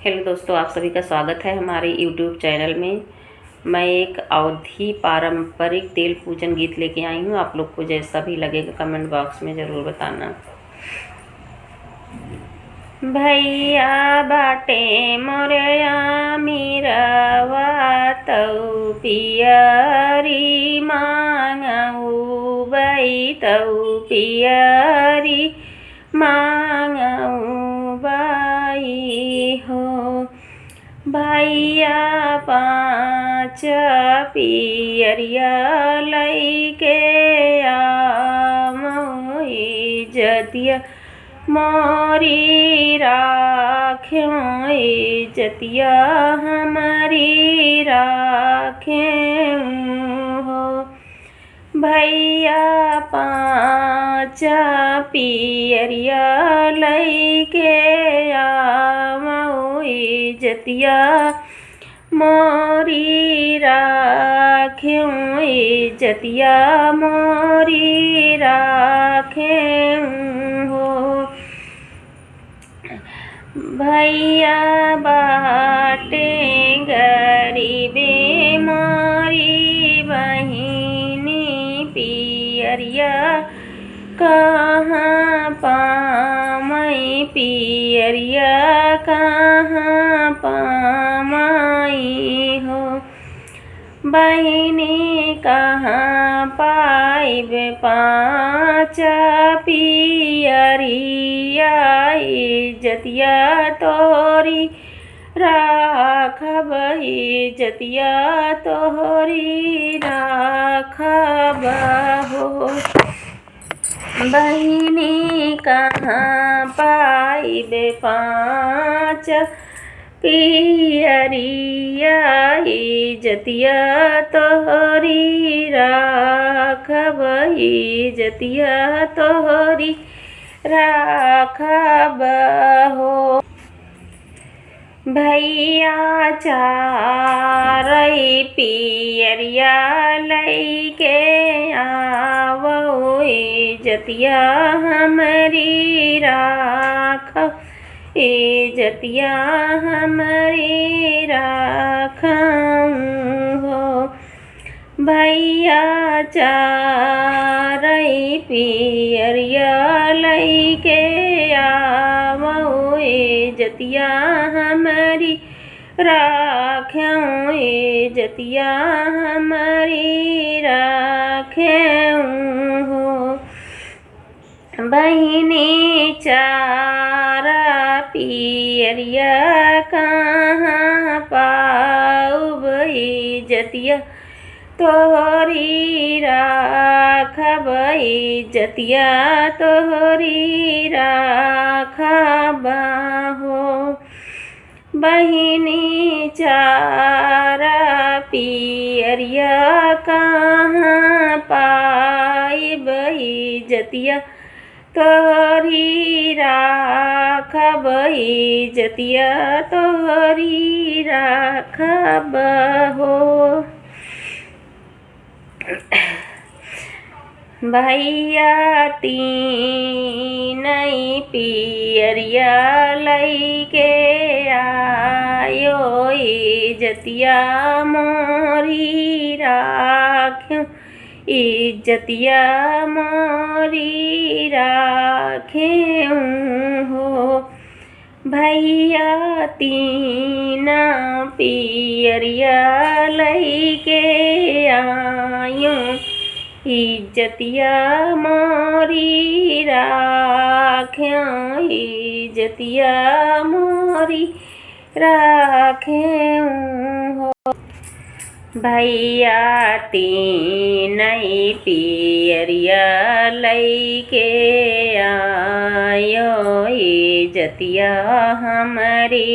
Hello दोस्तों, आप सभी का स्वागत है हमारे YouTube चैनल में। मैं एक अवधी पारंपरिक तेल पूजन गीत लेके आई हूँ। आप लोग को जैसा भी लगेगा कमेंट बॉक्स में ज़रूर बताना। भैया बाटे मोरया मीरवा तऊ पियरी मांगऊ बई तऊ पियरी मांगऊ बाई हो। भैया पाँच पियरिया लैके आमोई जतिया मोरी राख्यों इज्जतिया हमारी राख्यों हो। भैया पाँच पियरिया लैके आमो इज्जतिया मोरी राख्यों इज्जतिया मोरी राख्यों हो। भैया बाटे गरीबे मोरी बहिनी पियरिया कहाँ पामई पियरिया कहाँ पामई हो। बहिनी कहाँ पाइब पाँच पियरिया इज्जतिया तोरी राखब इज्जतिया तोरी राखब हो। बहिनी कहाँ पाइब पाँच पियरिया इज्जतिया तोहरी राखब इज्जतिया तोहरी राखब हो। भैया चारई पियरिया लैके आवो इज्जतिया हमारी राखब इज्जतिया हमारी राखं हो। भैया चारई पियरिया लैके आवो इज्जतिया हमारी राख्यों इज्जतिया हमारी राख्यों हो। बहिनी चारा पियरिया कहाँ पाउब इज्जतिया तोहरी राखब इज्जतिया तोहरी राखब हो। बहिनी चारा पियरिया कहाँ पाइब इज्जतिया तोहरी राखब इज्जतिया तोहरी राखब हो। भैया तीनई पियरिया लैके आयो इज्जतिया मोरी राख्यों इज्जतिया मोरी राख्यों हो। भैया तीना पियरिया लैके आयो इज्जतिया मोरी राख्यों इज्जतिया मोरी राख्यों हो। भैया तीनई पियरिया लैके आयो इज्जतिया हमारी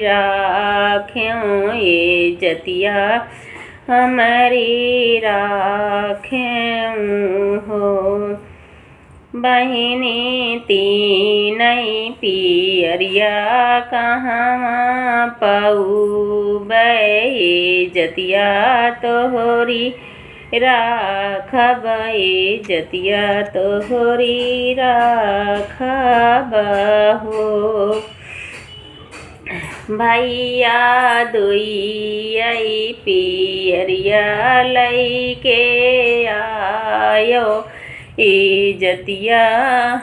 राख्यों इज्जतिया हमारी राख्यों हो। बहिनी तीनई पियरिया कहाँ पाउब इज्जतिया तोहरी राखब इज्जतिया तोहरी राखब हो। भैया दुई पियरिया लैके आयो, इज्जतिया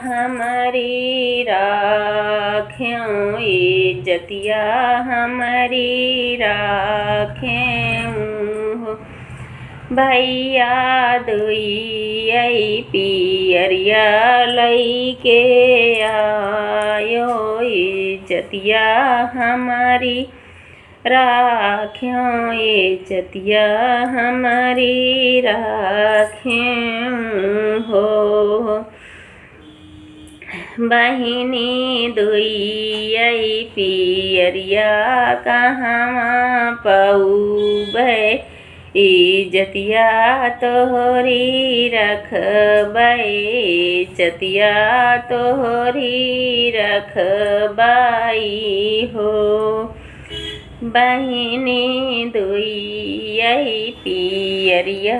हमारी राख्यों, इज्जतिया हमारी राख्यों। भैया दुई पियरिया लैके आयो, इज्जतिया हमारी राख्यों, इज्जतिया हमारी राख्यों हो। बहिनी दुई पियरिया कहाँ पऊबै, इज्जतिया तोहरी रखबै, इज्जतिया तोहरी रखबै हो। बहिनी दुई पियरिया,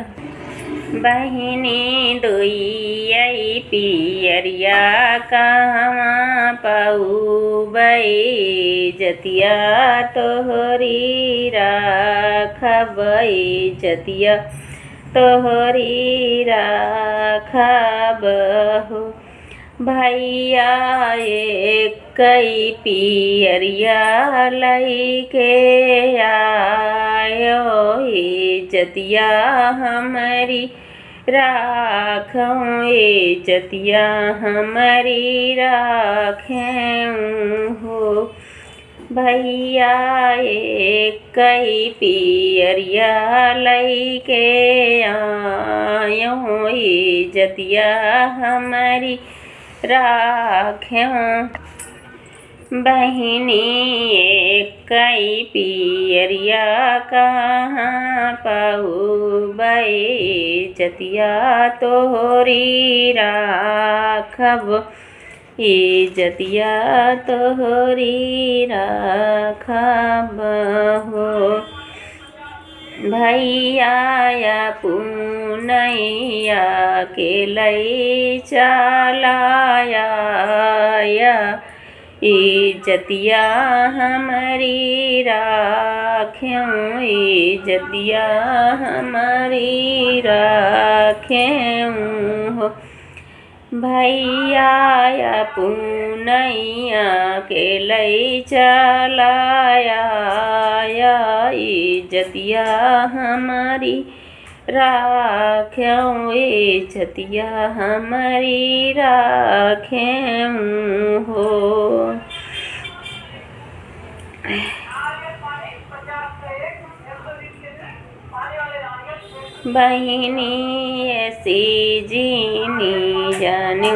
बहिनी दुई पियरिया कहाँ पऊबै, इज्जतिया तोहरी राखबै, इज्जतिया तोहरी राखबहु। भैया एक पियरिया लैके आयो, इज्जतिया हमारी राखों, इज्जतिया हमारी राखें हो। भैया एक पियरिया लैके आयो, इज्जतिया हमारी राख्यों। बहिनी एक पियरिया कहाँ पऊबै, इज्जतिया तोहरी राखब, इज्जतिया तोहरी राखब हो। भैया पुनैया के लै चलाया, इज्जतिया हमारी राख्यों, इज्जतिया हमारी राख्यों हो। भैया पुनैया के लै चलाया, इज्जतिया हमारी राख्यों, इज्जतिया हमारी राख्यों हो। बहिनी ऐसी जीनी जानू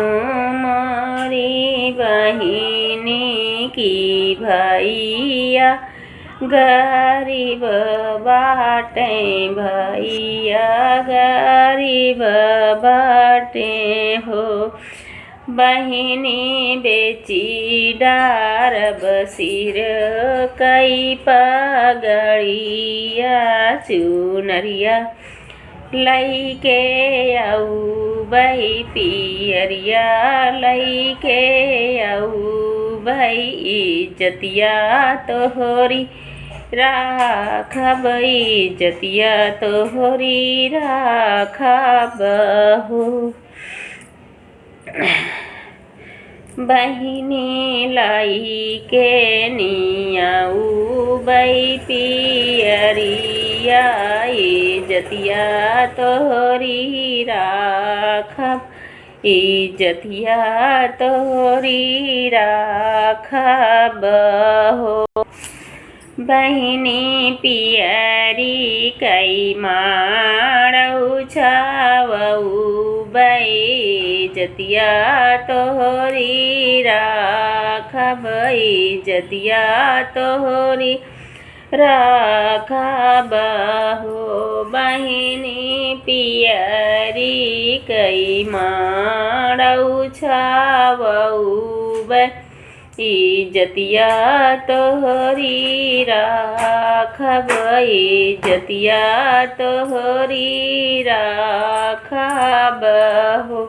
मोरी बहिनी की, भैया गरीब बाटे, भैया गरीब बाटे हो। बहिनी बेची डारब सिर कई पगड़िया, चुनरिया लैके आऊबै, पियरिया लैके आऊबै, इज्जतिया तोहरी राखब, इज्जतिया तोहरी राखब हो। बहिनी लैके नियाऊबै पियरिया, इज्जतिया तोहरी राखब, इज्जतिया तोहरी राखब हो। बहिनी पियरी कई माड़ऊ छावऊबै, इज्जतिया तोहरी राखब, इज्जतिया तोहरी राखब हो। बहिनी पियरी कई माड़ऊ छावऊबै, इज्जतिया तोहरी राखब, इज्जतिया तोहरी राखब हो।